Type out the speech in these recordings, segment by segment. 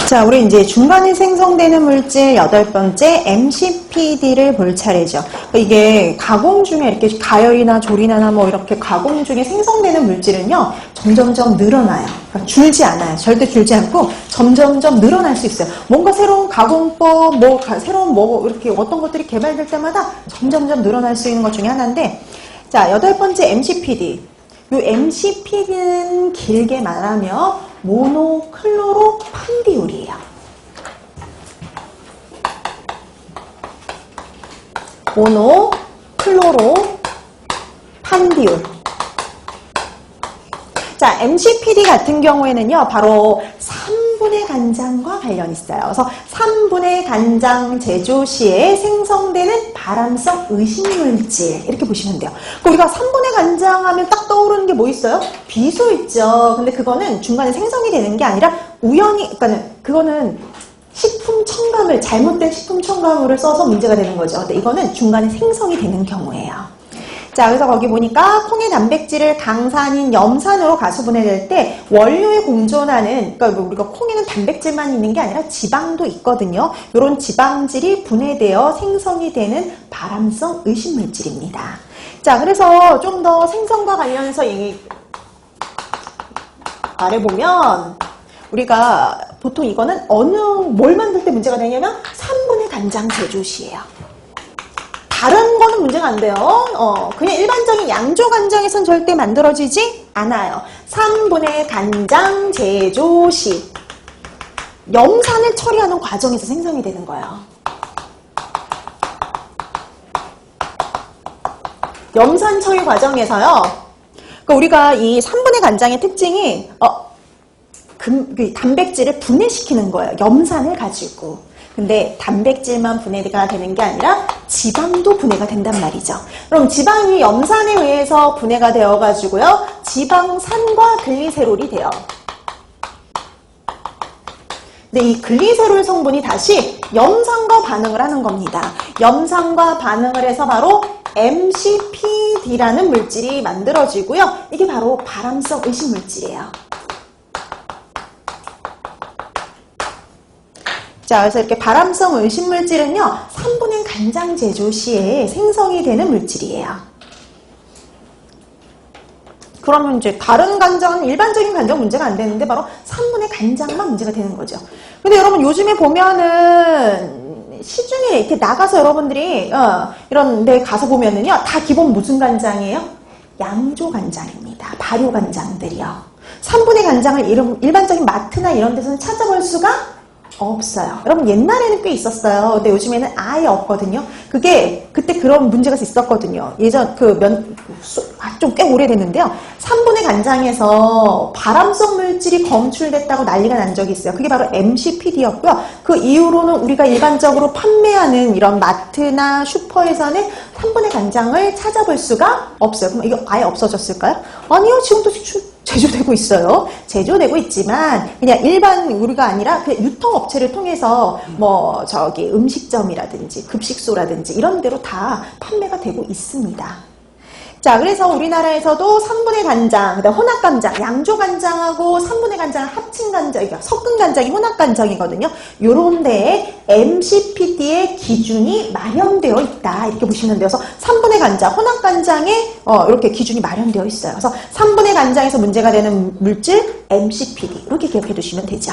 자, 우리 이제 중간에 생성되는 물질 8번째 MCPD를 볼 차례죠. 이게 가공 중에 이렇게 가열이나 조리나나 뭐 이렇게 가공 중에 생성되는 물질은요, 점점점 늘어나요. 그러니까 줄지 않아요. 절대 줄지 않고 점점점 늘어날 수 있어요. 뭔가 새로운 가공법, 새로운 이렇게 어떤 것들이 개발될 때마다 점점점 늘어날 수 있는 것 중에 하나인데, 자, 8번째 MCPD. 이 MCPD는 길게 말하면 모노클로로판디올이에요. 모노클로로판디올. 자, MCPD 같은 경우에는요, 바로 3분의 간장과 관련이 있어요. 그래서 3분의 간장 제조 시에 생성되는 발암성 의식물질, 이렇게 보시면 돼요. 우리가 3분의 간장 하면 딱 떠오르는 게 뭐 있어요? 비소 있죠. 근데 그거는 중간에 생성이 되는 게 아니라 우연히, 그거는 식품 첨가물, 잘못된 식품 첨가물을 써서 문제가 되는 거죠. 근데 이거는 중간에 생성이 되는 경우예요. 자, 그래서 거기 보니까 콩의 단백질을 강산인 염산으로 가수 분해될 때 원료에 공존하는, 그러니까 우리가 콩에는 단백질만 있는 게 아니라 지방도 있거든요. 이런 지방질이 분해되어 생성이 되는 발암성 의식물질입니다. 자, 그래서 좀 더 생성과 관련해서 말해보면, 우리가 보통 이거는 뭘 만들 때 문제가 되냐면 3분의 간장 제조 시에요. 다른 거는 문제가 안 돼요. 그냥 일반적인 양조 간장에선 절대 만들어지지 않아요. 3분의 간장 제조 시 염산을 처리하는 과정에서 생성이 되는 거예요. 염산 처리 과정에서요. 그러니까 우리가 이 3분의 간장의 특징이 단백질을 분해시키는 거예요. 염산을 가지고. 근데 단백질만 분해가 되는 게 아니라 지방도 분해가 된단 말이죠. 그럼 지방이 염산에 의해서 분해가 되어가지고요. 지방산과 글리세롤이 돼요. 근데 이 글리세롤 성분이 다시 염산과 반응을 하는 겁니다. 염산과 반응을 해서 바로 MCPD라는 물질이 만들어지고요. 이게 바로 발암성 의식물질이에요. 자, 그래서 이렇게 발암성 의식물질은요, 3분의 간장 제조 시에 생성이 되는 물질이에요. 그러면 이제 다른 간장은 일반적인 간장 문제가 안 되는데 바로 3분의 간장만 문제가 되는 거죠. 근데 여러분 요즘에 보면은 시중에 이렇게 나가서 여러분들이 이런 데 가서 보면은요, 다 기본 무슨 간장이에요? 양조 간장입니다. 발효 간장들이요. 3분의 간장을 일반적인 마트나 이런 데서는 찾아볼 수가 없어요. 여러분 옛날에는 꽤 있었어요. 근데 요즘에는 아예 없거든요. 그때 그런 문제가 있었거든요. 예전 좀 꽤 오래됐는데요. 3분의 간장에서 발암성 물질이 검출됐다고 난리가 난 적이 있어요. 그게 바로 MCPD였고요. 그 이후로는 우리가 일반적으로 판매하는 이런 마트나 슈퍼에서는 3분의 간장을 찾아볼 수가 없어요. 그럼 이거 아예 없어졌을까요? 아니요. 지금도 제조되고 있어요. 제조되고 있지만 그냥 일반 우리가 아니라 그 유통업체를 통해서 음식점이라든지 급식소라든지 이런 데로 다 판매가 되고 있습니다. 자, 그래서 우리나라에서도 3분의 간장, 그다음 혼합간장, 양조 간장하고 3분의 간장을 합친 간장, 섞은 간장이 혼합간장이거든요. 요런 데에 MCPD의 기준이 마련되어 있다. 이렇게 보시면 돼요. 그래서 3분의 간장, 혼합간장에 이렇게 기준이 마련되어 있어요. 그래서 3분의 간장에서 문제가 되는 물질 MCPD 이렇게 기억해 두시면 되죠.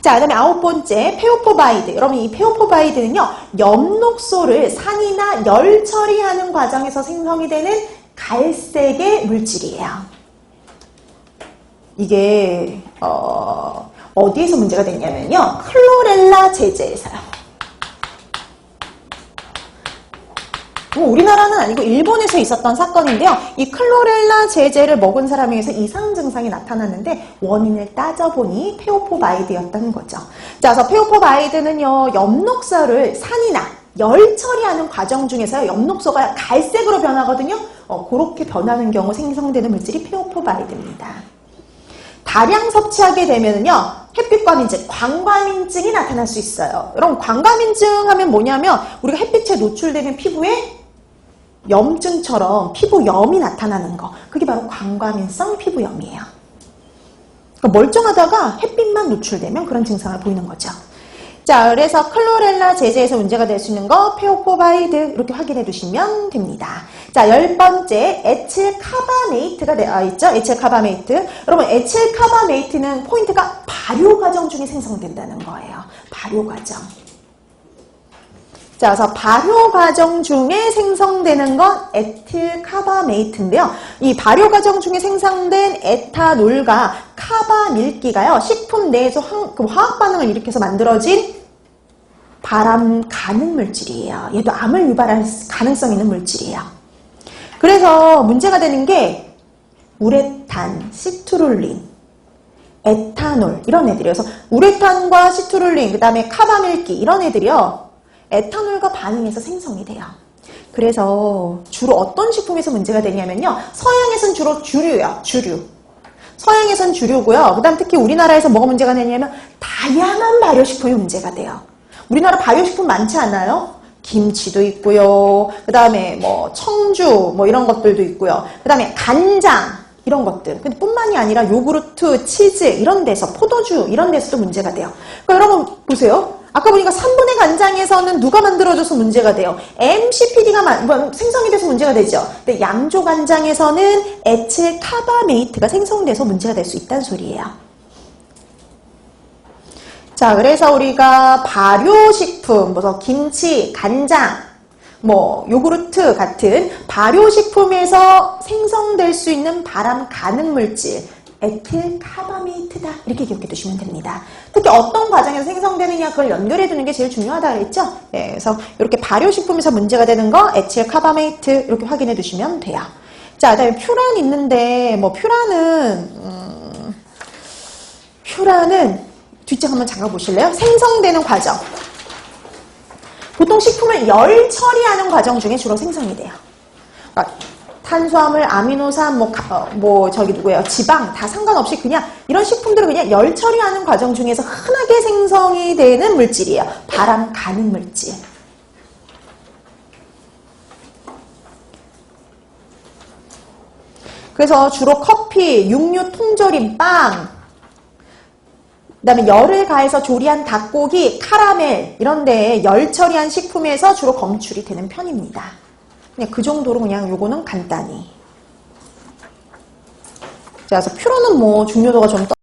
자, 그 다음에 9번째 페오포바이드. 여러분 이 페오포바이드는요, 엽록소를 산이나 열 처리하는 과정에서 생성이 되는 갈색의 물질이에요. 이게 어디에서 문제가 됐냐면요, 클로렐라 제제에서요. 우리나라는 아니고 일본에서 있었던 사건인데요. 이 클로렐라 제제를 먹은 사람에 의해서 이상 증상이 나타났는데 원인을 따져보니 페오포바이드였다는 거죠. 자, 그래서 페오포바이드는요, 엽록소를 산이나 열 처리하는 과정 중에서 엽록소가 갈색으로 변하거든요. 그렇게 변하는 경우 생성되는 물질이 페오포바이드입니다. 다량 섭취하게 되면은요, 햇빛 과민증, 광과민증이 나타날 수 있어요. 여러분, 광과민증 하면 뭐냐면 우리가 햇빛에 노출되면 피부에 염증처럼 피부염이 나타나는 거, 그게 바로 광과민성 피부염이에요. 그러니까 멀쩡하다가 햇빛만 노출되면 그런 증상을 보이는 거죠. 자, 그래서 클로렐라 제제에서 문제가 될 수 있는 거 페오포바이드 이렇게 확인해 두시면 됩니다. 자, 10번째 에틸카바메이트가 있죠. 에틸카바메이트. 여러분, 에틸카바메이트는 포인트가 발효 과정 중에 생성된다는 거예요. 발효 과정. 자, 그래서 발효 과정 중에 생성되는 건 에틸카바메이트인데요. 이 발효 과정 중에 생성된 에탄올과 카바밀기가요, 식품 내에서 화학 반응을 일으켜서 만들어진 발암 가능 물질이에요. 얘도 암을 유발할 가능성 있는 물질이에요. 그래서 문제가 되는 게 우레탄, 시트룰린, 에탄올 이런 애들이에요. 그래서 우레탄과 시트룰린, 그 다음에 카바밀기 이런 애들이요, 에탄올과 반응해서 생성이 돼요. 그래서 주로 어떤 식품에서 문제가 되냐면요, 서양에선 주로 주류예요. 주류. 서양에선 주류고요. 그 다음 특히 우리나라에서 뭐가 문제가 되냐면 다양한 발효식품이 문제가 돼요. 우리나라 발효식품 많지 않아요? 김치도 있고요. 그 다음에 뭐 청주 뭐 이런 것들도 있고요. 그 다음에 간장 이런 것들. 근데 뿐만이 아니라 요구르트, 치즈 이런 데서, 포도주 이런 데서도 문제가 돼요. 그러니까 여러분 보세요. 아까 보니까 3분의 간장에서는 누가 만들어줘서 문제가 돼요? MCPD가 생성이 돼서 문제가 되죠. 근데 양조 간장에서는 에틸카바메이트가 생성돼서 문제가 될 수 있다는 소리예요. 자, 그래서 우리가 발효식품, 뭐 김치, 간장, 뭐 요구르트 같은 발효식품에서 생성될 수 있는 발암 가능 물질 에틸카바메이트다 이렇게 기억해 두시면 됩니다. 특히 어떤 과정에서 생성되느냐 그걸 연결해 두는 게 제일 중요하다 그랬죠. 네, 그래서 이렇게 발효식품에서 문제가 되는 거 에틸카바메이트 이렇게 확인해 두시면 돼요. 자, 그다음에 퓨란 있는데 뭐 퓨란은 뒷장 한번 잠깐 보실래요? 생성되는 과정. 보통 식품을 열 처리하는 과정 중에 주로 생성이 돼요. 그러니까 탄수화물, 아미노산, 지방 다 상관없이 그냥 이런 식품들은 그냥 열 처리하는 과정 중에서 흔하게 생성이 되는 물질이에요. 발암 가능 물질. 그래서 주로 커피, 육류, 통조림, 빵, 그 다음에 열을 가해서 조리한 닭고기, 카라멜 이런 데에 열 처리한 식품에서 주로 검출이 되는 편입니다. 그냥 그 정도로 그냥 요거는 간단히. 자, 그래서 퓨로는 뭐 중요도가 좀